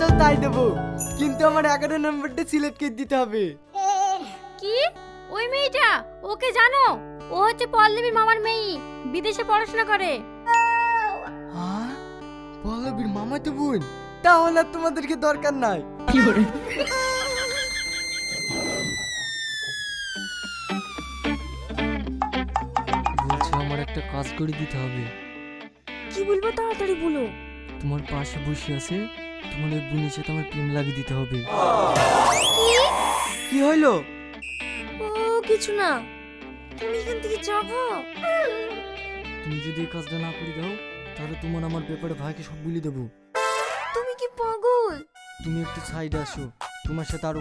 চাও তাই দেবো, কিন্তু আমার 11 নম্বরটা সিলেক্ট করে দিতে হবে। কি? ওই মেয়েটা? ওকে জানো? ও হচ্ছে পল্লবীর মামার মেয়ে, বিদেশে পড়াশোনা করে। হ্যাঁ, পল্লবীর মামাতো বোন? তাহলে আর তোমাদেরকে দরকার নাই। বলছি আমার একটা কাজ করে দিতে হবে। কি বলবো তাড়াতাড়ি বলো। তোমার পাশে বসে আছে, তোমার ওই বোনের সাথে আমার প্রেম লাগিয়ে দিতে হবে। কি হইলো? ও কিছু না, তুমি এখান থেকে যাবো। তুমি যদি এই কাজটা না করে দাও, তাহলে তোমার আমার ব্যাপারে ভাইকে সব বলে দেবো। তুমি কি পাগল? তুমি একটু সাইডে আসো, তোমার সাথে আরো